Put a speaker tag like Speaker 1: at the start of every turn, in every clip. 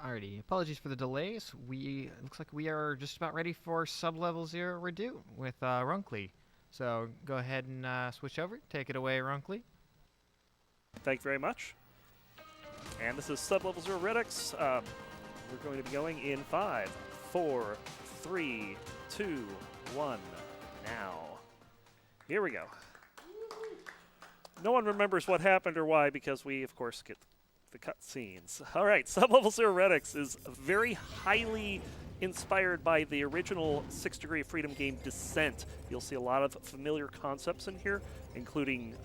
Speaker 1: Alrighty, apologies for the delays. Looks like we are just about ready for Sublevel 0 Redo with Roncli. So go ahead and switch over. Take it away, Roncli.
Speaker 2: Thank you very much. And this is Sublevel 0 Redux. We're going to be going in 5, 4, 3, 2, 1, now. Here we go. No one remembers what happened or why because we, of course, get the cutscenes. All right, Sublevel 0 Redux is very highly inspired by the original 6 Degree of Freedom game Descent. You'll see a lot of familiar concepts in here, including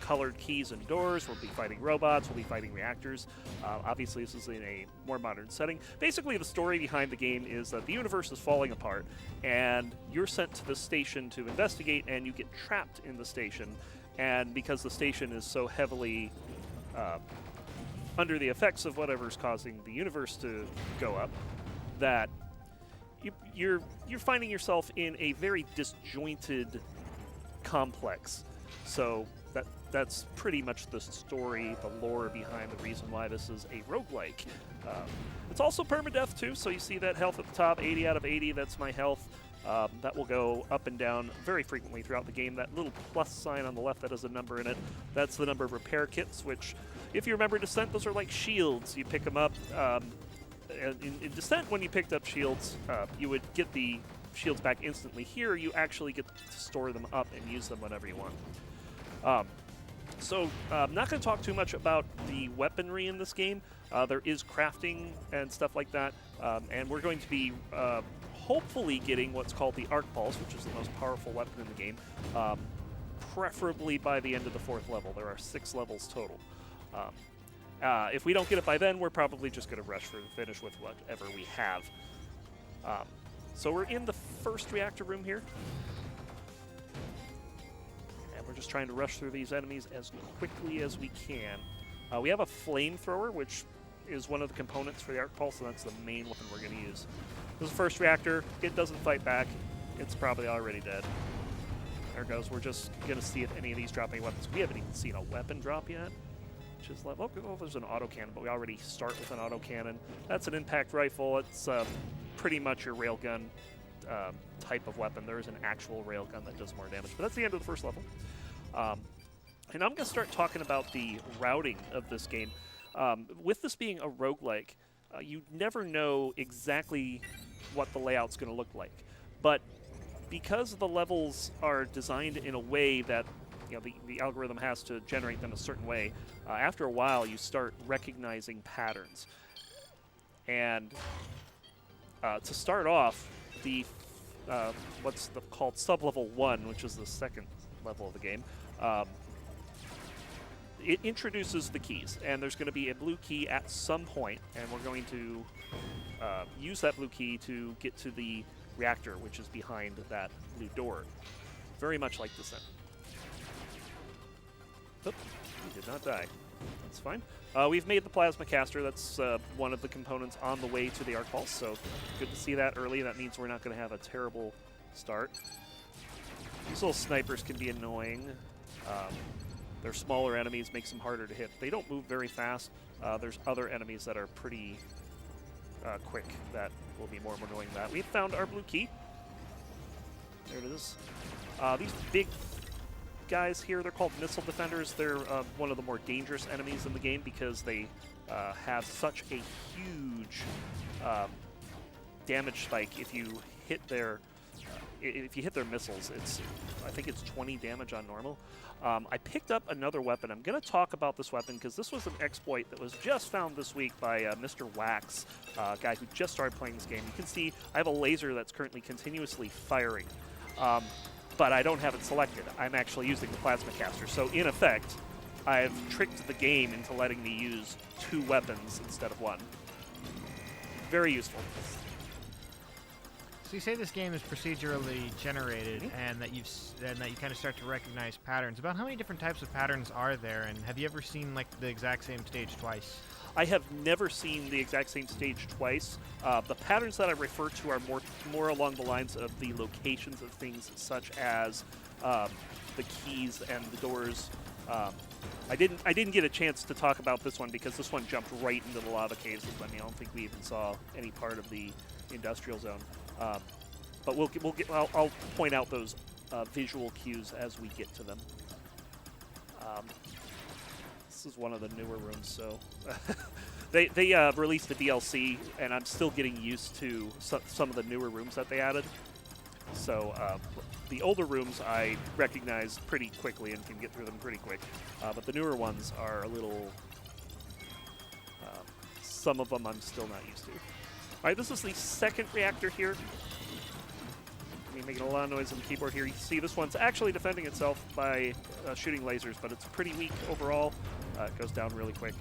Speaker 2: colored keys and doors. We'll be fighting robots. We'll be fighting reactors. Obviously, this is in a more modern setting. Basically, the story behind the game is that the universe is falling apart, and you're sent to the station to investigate, and you get trapped in the station. And because the station is so heavily under the effects of whatever's causing the universe to go up, that you're finding yourself in a very disjointed complex. So that's pretty much the story, the lore behind the reason why this is a roguelike. It's also permadeath too, so you see that health at the top, 80 out of 80, that's my health. That will go up and down very frequently throughout the game. That little plus sign on the left that has a number in it, that's the number of repair kits, which, if you remember Descent, those are like shields. You pick them up. In Descent, when you picked up shields, you would get the shields back instantly. Here, you actually get to store them up and use them whenever you want. So I'm not going to talk too much about the weaponry in this game. There is crafting and stuff like that, and we're going to be hopefully getting what's called the Arc Pulse, which is the most powerful weapon in the game, preferably by the end of the 4th level. There are 6 levels total. If we don't get it by then, we're probably just going to rush for the finish with whatever we have. So we're in the first reactor room here. And we're just trying to rush through these enemies as quickly as we can. We have a flamethrower, which is one of the components for the Arc Pulse, and that's the main weapon we're going to use. This is the first reactor. It doesn't fight back. It's probably already dead. There it goes. We're just going to see if any of these drop any weapons. We haven't even seen a weapon drop yet. Which is like, oh, there's an autocannon, but we already start with an autocannon. That's an impact rifle. It's pretty much your railgun type of weapon. There is an actual railgun that does more damage, but that's the end of the first level. And I'm going to start talking about the routing of this game. With this being a roguelike, you never know exactly what the layout's going to look like. But because the levels are designed in a way that the algorithm has to generate them a certain way, after a while you start recognizing patterns. And to start off, the what's called Sublevel 1, which is the second level of the game, it introduces the keys, and there's going to be a blue key at some point, and we're going to use that blue key to get to the reactor, which is behind that blue door. Very much like Descent. Oop, we did not die. That's fine. We've made the plasma caster. That's one of the components on the way to the Arc Pulse, so good to see that early. That means we're not going to have a terrible start. These little snipers can be annoying. They're smaller enemies, makes them harder to hit. They don't move very fast. There's other enemies that are pretty quick that will be more annoying than that. We've found our blue key. There it is. These big guys here, they're called missile defenders. They're one of the more dangerous enemies in the game because they have such a huge damage spike. If you hit their missiles, I think it's 20 damage on normal. I picked up another weapon. I'm going to talk about this weapon because this was an exploit that was just found this week by Mr. Wax, a guy who just started playing this game. You can see I have a laser that's currently continuously firing, but I don't have it selected. I'm actually using the plasma caster. So in effect, I've tricked the game into letting me use 2 weapons instead of 1. Very useful.
Speaker 1: So you say this game is procedurally generated, and that you kind of start to recognize patterns. About how many different types of patterns are there, and have you ever seen like the exact same stage twice?
Speaker 2: I have never seen the exact same stage twice. The patterns that I refer to are more along the lines of the locations of things, such as the keys and the doors I didn't get a chance to talk about this one because this one jumped right into the lava caves. I mean, I don't think we even saw any part of the industrial zone. But I'll point out those visual cues as we get to them. This is one of the newer rooms, so they released the DLC, and I'm still getting used to some of the newer rooms that they added. So the older rooms I recognize pretty quickly and can get through them pretty quick, but the newer ones are a little. Some of them I'm still not used to. All right, this is the second reactor here. Making a lot of noise on the keyboard here. You see this one's actually defending itself by shooting lasers, but it's pretty weak overall. It goes down really quick.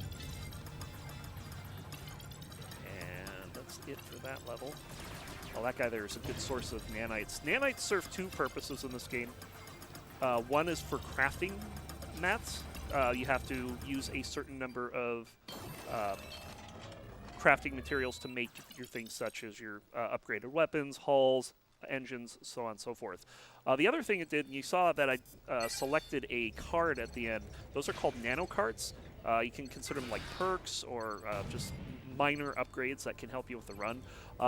Speaker 2: And that's it for that level. Well, that guy there is a good source of nanites. Nanites serve two purposes in this game. One is for crafting mats. You have to use a certain number of crafting materials to make your things, such as your upgraded weapons, hulls, engines, so on and so forth. The other thing it did, and you saw that I selected a card at the end. Those are called nano cards. You can consider them like perks or just minor upgrades that can help you with the run.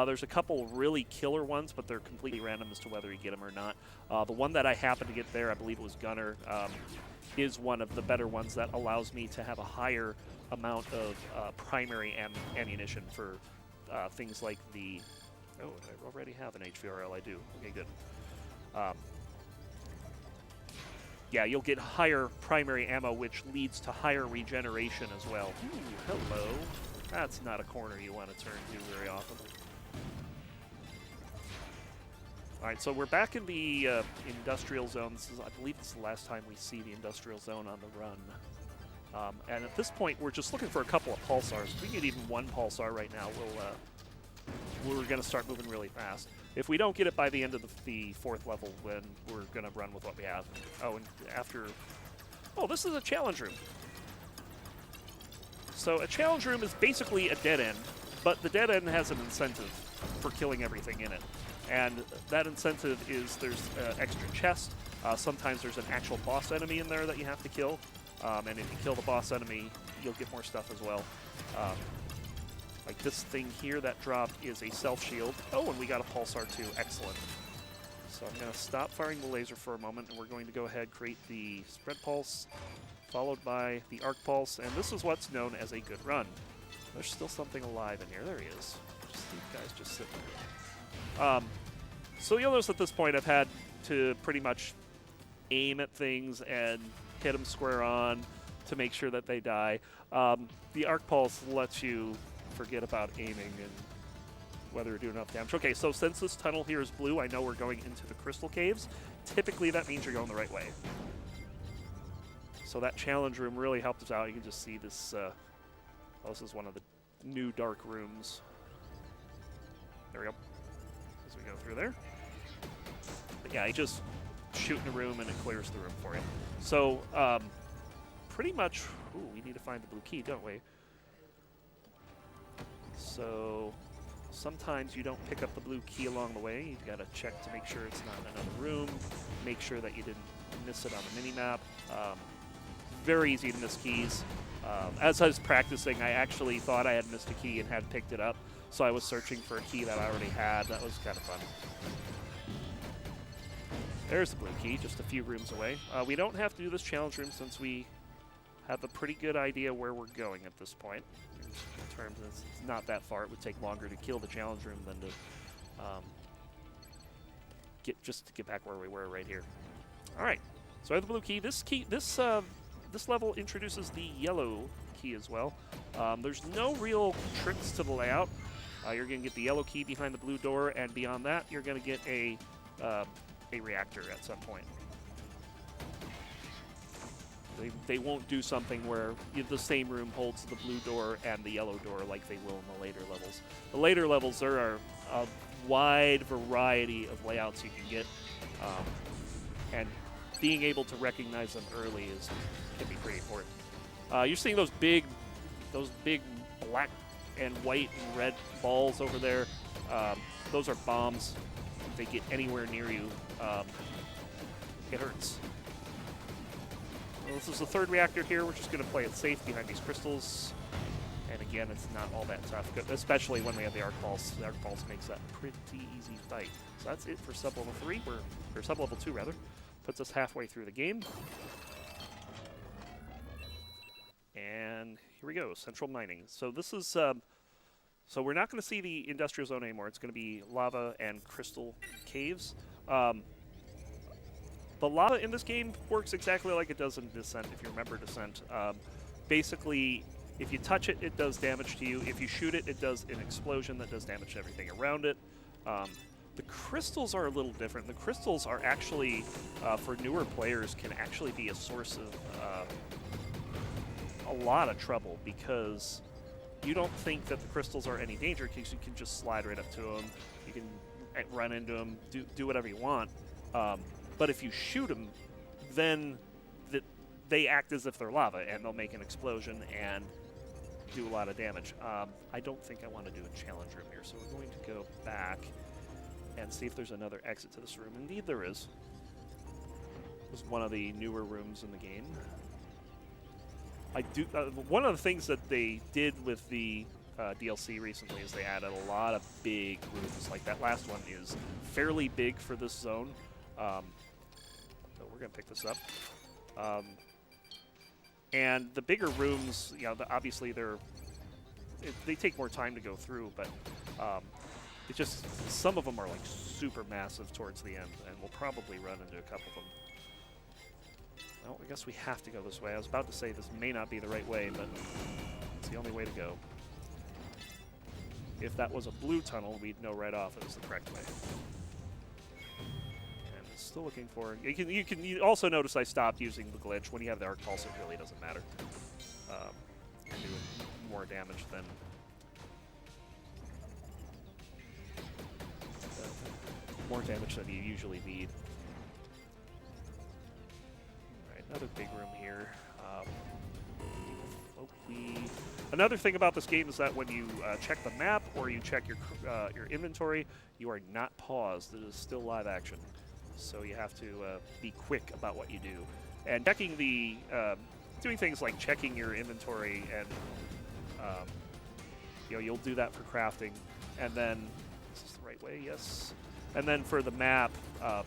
Speaker 2: There's a couple really killer ones, but they're completely random as to whether you get them or not. The one that I happened to get there, I believe it was Gunner, is one of the better ones that allows me to have a higher amount of primary ammunition for things like the... Oh, I already have an HVRL, I do. Okay, good. Yeah, you'll get higher primary ammo, which leads to higher regeneration as well. Ooh, hello. That's not a corner you want to turn to very often. All right, so we're back in the industrial zone. I believe this is the last time we see the industrial zone on the run. And at this point, we're just looking for a couple of pulsars. If we get even one pulsar right now, we're going to start moving really fast. If we don't get it by the end of the fourth level, then we're going to run with what we have. Oh, and after... Oh, this is a challenge room. So a challenge room is basically a dead end, but the dead end has an incentive for killing everything in it. And that incentive is there's extra chest. Sometimes there's an actual boss enemy in there that you have to kill. And if you kill the boss enemy, you'll get more stuff as well. Like this thing here that dropped is a self-shield. Oh, and we got a pulsar too. Excellent. So I'm going to stop firing the laser for a moment, and we're going to go ahead and create the spread pulse, followed by the arc pulse, and this is what's known as a good run. There's still something alive in here. There he is. Just these guys just sitting there. So you'll notice at this point I've had to pretty much aim at things and hit them square on to make sure that they die. The arc pulse lets you forget about aiming and whether you're doing enough damage. Okay, so since this tunnel here is blue, I know we're going into the crystal caves. Typically that means you're going the right way. So that challenge room really helped us out. You can just see this, this is one of the new dark rooms. There we go. As we go through there. But yeah, you just shoot in a room and it clears the room for you. So, pretty much, ooh, we need to find the blue key, don't we? So sometimes you don't pick up the blue key along the way. You've got to check to make sure it's not in another room, make sure that you didn't miss it on the mini-map. Very easy to miss keys. As I was practicing, I actually thought I had missed a key and had picked it up, so I was searching for a key that I already had. That was kind of fun. There's the blue key, just a few rooms away. We don't have to do this challenge room since we have a pretty good idea where we're going at this point. In terms of it's not that far. It would take longer to kill the challenge room than to get back where we were right here. All right. So I have the blue key. This level introduces the yellow key as well. There's no real tricks to the layout. You're going to get the yellow key behind the blue door, and beyond that, you're going to get a reactor at some point. They won't do something where the same room holds the blue door and the yellow door like they will in the later levels. The later levels, there are a wide variety of layouts you can get, and being able to recognize them early can be pretty important. You're seeing those big black and white and red balls over there. Those are bombs. If they get anywhere near you, it hurts. Oh, Well, this is the third reactor here. We're just going to play it safe behind these crystals. And again, it's not all that tough, especially when we have the Arc Pulse. The Arc Pulse makes that a pretty easy fight. So that's it for Sublevel 3, or Sublevel 2, rather. Puts us halfway through the game. And here we go, Central Mining. So this is, so we're not going to see the Industrial Zone anymore. It's going to be lava and crystal caves. The lava in this game works exactly like it does in Descent, if you remember Descent. Basically, if you touch it, it does damage to you. If you shoot it, it does an explosion that does damage to everything around it. The crystals are a little different. The crystals are actually, for newer players, can actually be a source of a lot of trouble, because you don't think that the crystals are any danger because you can just slide right up to them. You can run into them, do whatever you want. But if you shoot them, then they act as if they're lava, and they'll make an explosion and do a lot of damage. I don't think I want to do a challenge room here, so we're going to go back and see if there's another exit to this room. Indeed there is. This is one of the newer rooms in the game. One of the things that they did with the DLC recently is they added a lot of big rooms. Like that last one is fairly big for this zone. So we're going to pick this up. And the bigger rooms, you know, obviously they take more time to go through, but it just, some of them are like super massive towards the end, and we'll probably run into a couple of them. Well, I guess we have to go this way. I was about to say this may not be the right way, but it's the only way to go. If that was a blue tunnel, we'd know right off it was the correct way. And still looking for. You also notice I stopped using the glitch. When you have the Arc Pulse, it really doesn't matter. You're doing more damage than. More damage than you usually need. Another big room here. Another thing about this game is that when you check the map or you check your inventory, you are not paused. It is still live action, so you have to be quick about what you do. And checking the, doing things like checking your inventory, and you know, you'll do that for crafting, and then is this the right way? Yes. And then for the map,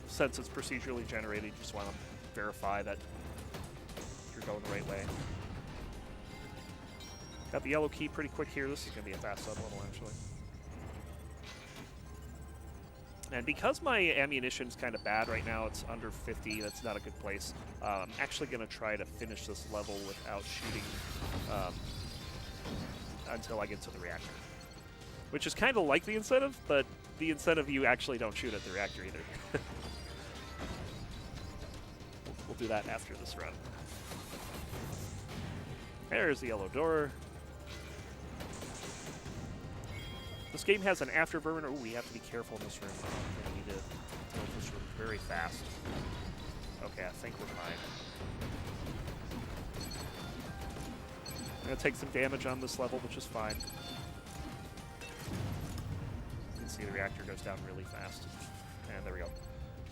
Speaker 2: since it's procedurally generated, you just want to verify that you're going the right way. Got the yellow key pretty quick here. This is going to be a fast sub-level, actually. And because my ammunition's kind of bad right now, it's under 50, that's not a good place. I'm actually going to try to finish this level without shooting until I get to the reactor. Which is kind of like the incentive, but the incentive you actually don't shoot at the reactor either. We'll do that after this run. There's the yellow door. This game has an afterburner. Oh, we have to be careful in this room. We need to deal with this room very fast. Okay, I think we're fine. I'm going to take some damage on this level, which is fine. You can see the reactor goes down really fast. And there we go.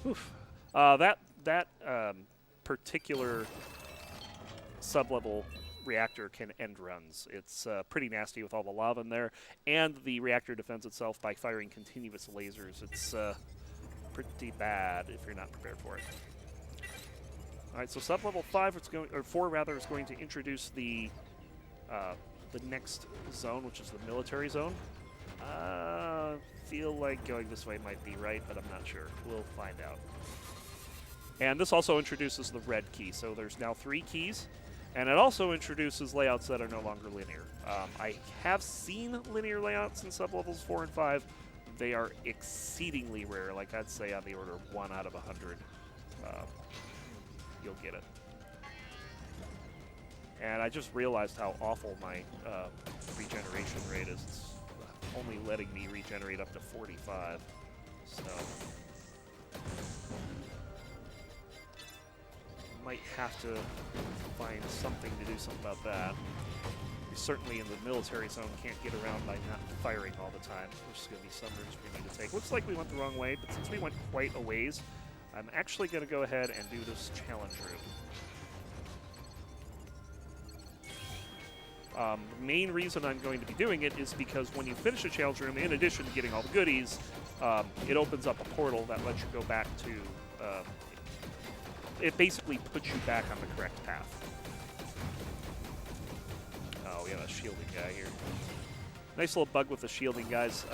Speaker 2: Oof. That particular sub-level reactor can end runs. It's pretty nasty with all the lava in there, and the reactor defends itself by firing continuous lasers. It's pretty bad if you're not prepared for it. All right, so sub-level 5, it's going, or 4 rather, is going to introduce the next zone, which is the military zone. Feel like going this way might be right, but I'm not sure. We'll find out. And this also introduces the red key, so there's now 3 keys. And it also introduces layouts that are no longer linear. I have seen linear layouts in sublevels 4 and 5. They are exceedingly rare, like I'd say on the order of 1 out of 100. You'll get it. And I just realized how awful my regeneration rate is. It's only letting me regenerate up to 45. So might have to find something to do something about that. We certainly in the military zone can't get around by not firing all the time. There's just going to be some routes we need to take. Looks like we went the wrong way, but since we went quite a ways, I'm actually going to go ahead and do this challenge route. Main reason I'm going to be doing it is because when you finish a challenge room, in addition to getting all the goodies, it opens up a portal that lets you go back to. It basically puts you back on the correct path. Oh, we got a shielding guy here. Nice little bug with the shielding guys.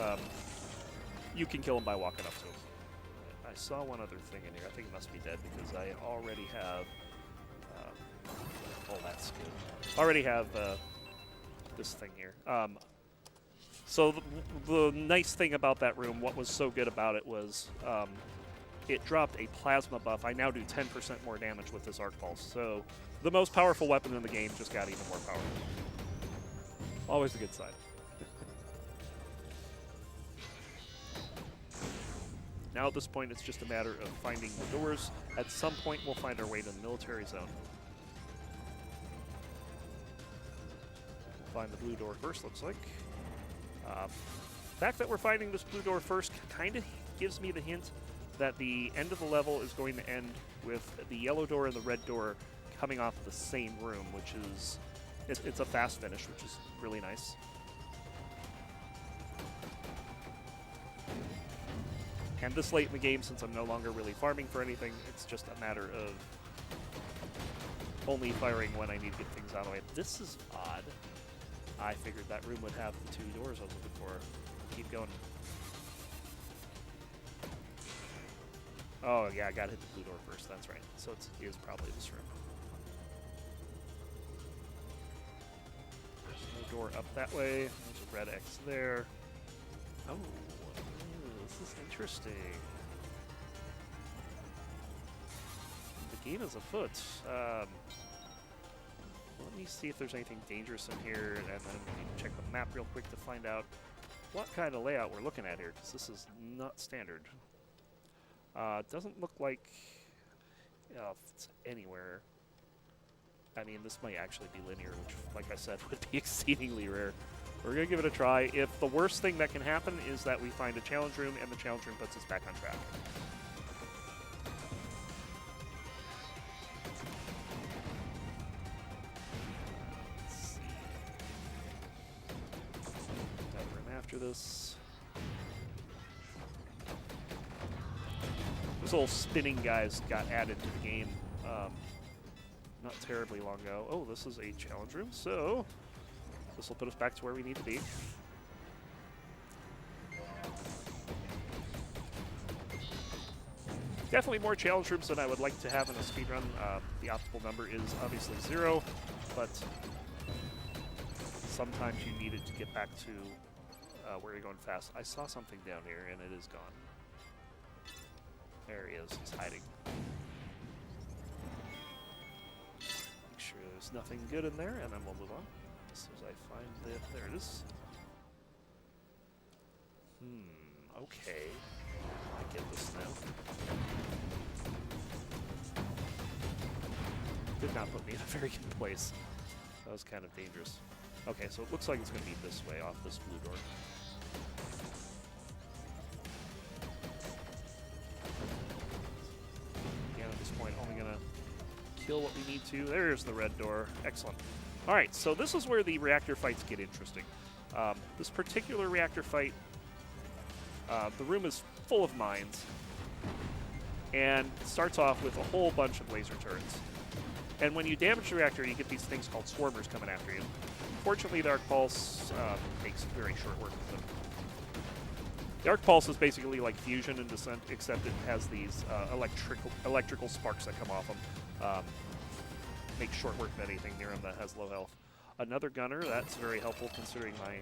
Speaker 2: You can kill him by walking up to him. I saw one other thing in here. I think it must be dead because I already have. Oh, that's good. Already have this thing here. So the nice thing about that room, what was so good about it was it dropped a plasma buff. I now do 10% more damage with this arc pulse. So the most powerful weapon in the game just got even more powerful. Always a good sign. Now at this point, it's just a matter of finding the doors. At some point, we'll find our way to the military zone. Find the blue door first, looks like. The fact that we're finding this blue door first kind of gives me the hint that the end of the level is going to end with the yellow door and the red door coming off of the same room, which is, it's a fast finish, which is really nice. And this late in the game, since I'm no longer really farming for anything, it's just a matter of only firing when I need to get things out of the way. This is odd. I figured that room would have the two doors I was looking for. Keep going. Oh, yeah, I gotta hit the blue door first. That's right. So it is probably this room. There's no door up that way. There's a red X there. Oh. This is interesting. The game is afoot. Let me see if there's anything dangerous in here, and then we need to check the map real quick to find out what kind of layout we're looking at here, because this is not standard. It doesn't look like it's anywhere. I mean, this might actually be linear, which, like I said, would be exceedingly rare. We're going to give it a try. If the worst thing that can happen is that we find a challenge room and the challenge room puts us back on track. Let's see. Another room after this. Those little spinning guys got added to the game not terribly long ago. Oh, this is a challenge room, so this will put us back to where we need to be. Definitely more challenge rooms than I would like to have in a speedrun. The optimal number is obviously 0, but sometimes you need it to get back to where you're going fast. I saw something down here, and it is gone. There he is. He's hiding. Make sure there's nothing good in there, and then we'll move on. As soon as I find the... There it is. Okay. I get this now. Did not put me in a very good place. That was kind of dangerous. Okay, so it looks like it's going to be this way, off this blue door. Again, at this point, only going to kill what we need to. There's the red door. Excellent. All right, so this is where the reactor fights get interesting. This particular reactor fight, the room is full of mines, and it starts off with a whole bunch of laser turrets. And when you damage the reactor, you get these things called swarmers coming after you. Fortunately, the Arc Pulse makes very short work of them. The Arc Pulse is basically like fusion and descent, except it has these electrical sparks that come off them. Make short work of anything near him that has low health. Another gunner, that's very helpful considering my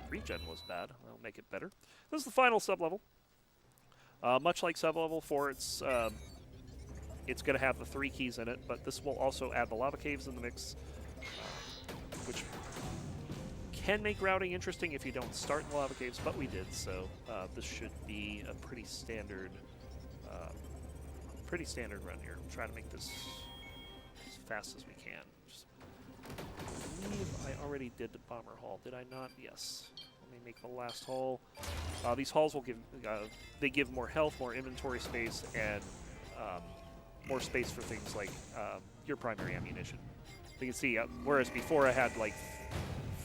Speaker 2: regen was bad. I'll make it better. This is the final sublevel. Much like Sublevel 4, it's going to have the 3 keys in it, but this will also add the lava caves in the mix, which can make routing interesting if you don't start in the lava caves, but we did, so this should be a pretty standard run here. We'll try to make this as fast as we can. I believe I already did the bomber hall. Did I not? Yes. Let me make the last hall. These halls will give they give more health, more inventory space, and more space for things like your primary ammunition. You can see, whereas before I had like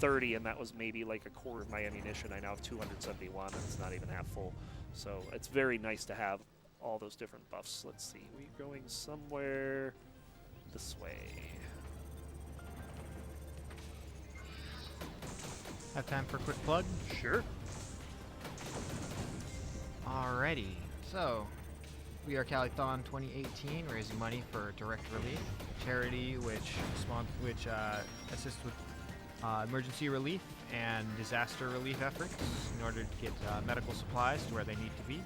Speaker 2: 230, and that was maybe like a quarter of my ammunition. I now have 271, and it's not even half full. So it's very nice to have all those different buffs. Let's see, we're going somewhere this way.
Speaker 1: Have time for a quick plug?
Speaker 2: Sure.
Speaker 1: Alrighty, so we are Calithon 2018, raising money for Direct Relief, a charity which assists with emergency relief and disaster relief efforts in order to get medical supplies to where they need to be.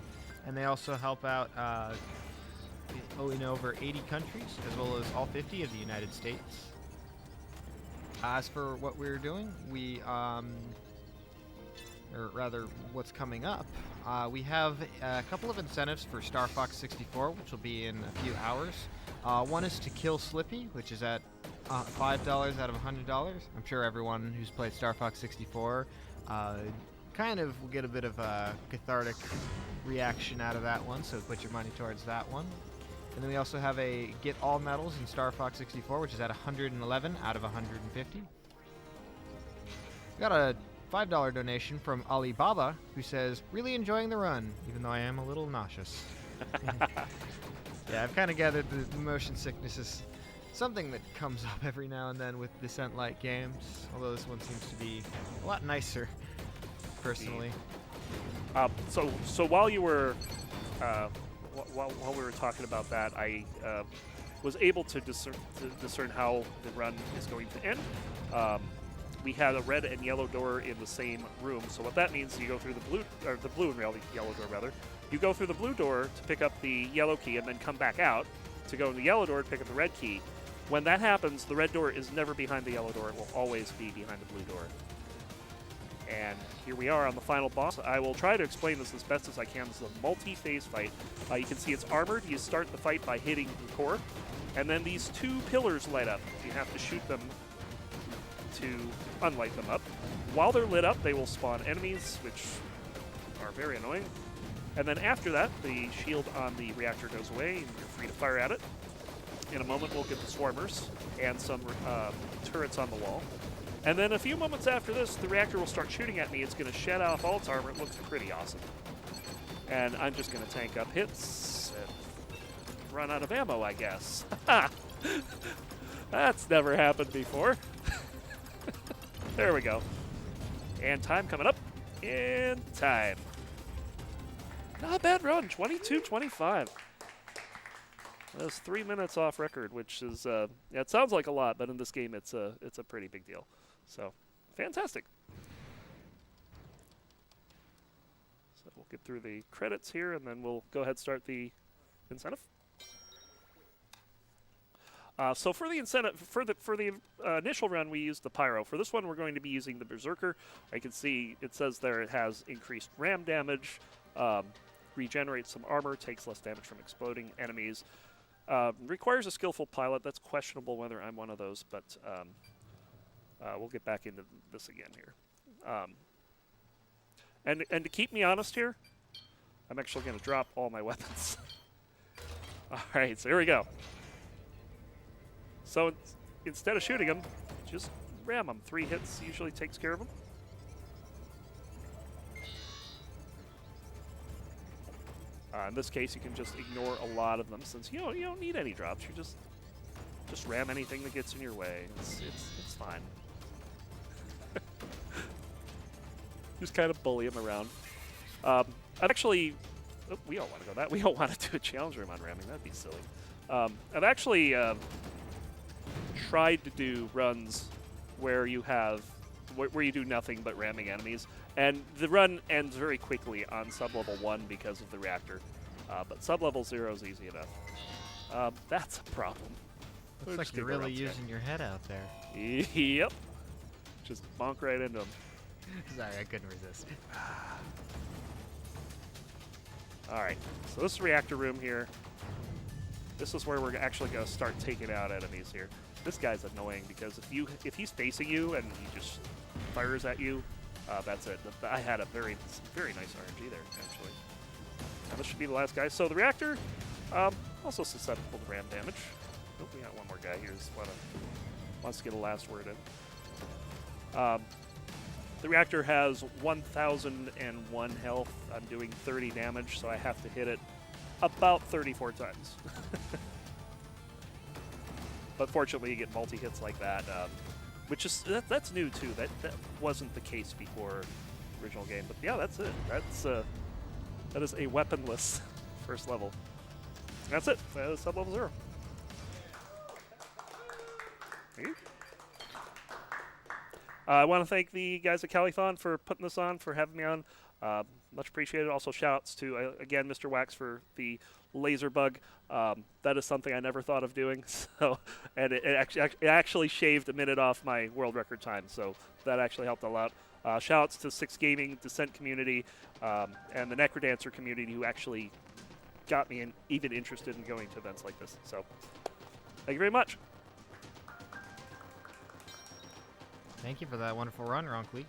Speaker 1: And they also help out in over 80 countries, as well as all 50 of the United States. As for what we're doing, or rather what's coming up, we have a couple of incentives for Star Fox 64, which will be in a few hours. One is to kill Slippy, which is at $5 out of $100. I'm sure everyone who's played Star Fox 64 kind of will get a bit of a cathartic reaction out of that one, so put your money towards that one. And then we also have a Get All Medals in Star Fox 64, which is at 111 out of 150. We got a $5 donation from Alibaba, who says, really enjoying the run, even though I am a little nauseous. Yeah, I've kind of gathered the motion sickness is something that comes up every now and then with Descent-like games, although this one seems to be a lot nicer, personally.
Speaker 2: So while you were, while we were talking about that, I was able to discern how the run is going to end. We had a red and yellow door in the same room, so what that means is you go through the blue and yellow door rather. You go through the blue door to pick up the yellow key and then come back out to go in the yellow door to pick up the red key. When that happens, the red door is never behind the yellow door. It will always be behind the blue door. And here we are on the final boss. I will try to explain this as best as I can. This is a multi-phase fight. You can see it's armored. You start the fight by hitting the core, and then these two pillars light up. You have to shoot them to unlight them up. While they're lit up, they will spawn enemies, which are very annoying. And then after that, the shield on the reactor goes away, and you're free to fire at it. In a moment, we'll get the swarmers and some turrets on the wall. And then a few moments after this, the reactor will start shooting at me. It's going to shed off all its armor. It looks pretty awesome. And I'm just going to tank up hits and run out of ammo, I guess. That's never happened before. There we go. And time coming up. In time. Not a bad run. 22-25. That's 3 minutes off record, which is, yeah, it sounds like a lot, but in this game, it's a pretty big deal. So, fantastic. So we'll get through the credits here, and then we'll go ahead and start the incentive. So for the incentive, for the initial run, we used the Pyro. For this one, we're going to be using the Berserker. I can see it says there it has increased ram damage, regenerates some armor, takes less damage from exploding enemies. Requires a skillful pilot. That's questionable whether I'm one of those, but we'll get back into this again here. And to keep me honest here, I'm actually going to drop all my weapons. All right, so here we go. So instead of shooting them, just ram them. 3 hits usually takes care of them. In this case, you can just ignore a lot of them since you don't need any drops. You just ram anything that gets in your way. It's fine. Just kind of bully them around. I've actually, we don't want to go that. We don't want to do a challenge room on ramming. That'd be silly. I've actually tried to do runs where you have where you do nothing but ramming enemies, and the run ends very quickly on sublevel 1 because of the reactor. But sublevel 0 is easy enough. That's a problem.
Speaker 1: Looks like you're really using your head out there.
Speaker 2: Yep. Just bonk right into them.
Speaker 1: Sorry, I couldn't resist.
Speaker 2: All right, so this is reactor room here. This is where we're actually going to start taking out enemies here. This guy's annoying because if he's facing you and he just fires at you, that's it. I had a very nice RNG there, actually. Now this should be the last guy. So the reactor, also susceptible to ram damage. Oh, we got one more guy here who wants to get a last word in. The reactor has 1,001 health. I'm doing 30 damage, so I have to hit it about 34 times. But fortunately, you get multi-hits like that, which is that's new too. That wasn't the case before original game. But yeah, that's it. That is a weaponless first level. That's it. Sublevel 0. I want to thank the guys at Calithon for putting this on, for having me on. Much appreciated. Also, shouts to, again, Mr. Wax for the laser bug. That is something I never thought of doing. So, and it actually shaved a minute off my world record time. So that actually helped a lot. Shouts to Six Gaming, Descent community, and the Necrodancer community who actually got me even interested in going to events like this. So thank you very much.
Speaker 1: Thank you for that wonderful run, Roncli.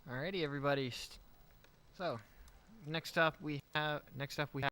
Speaker 1: Alrighty, everybody. So, next up we have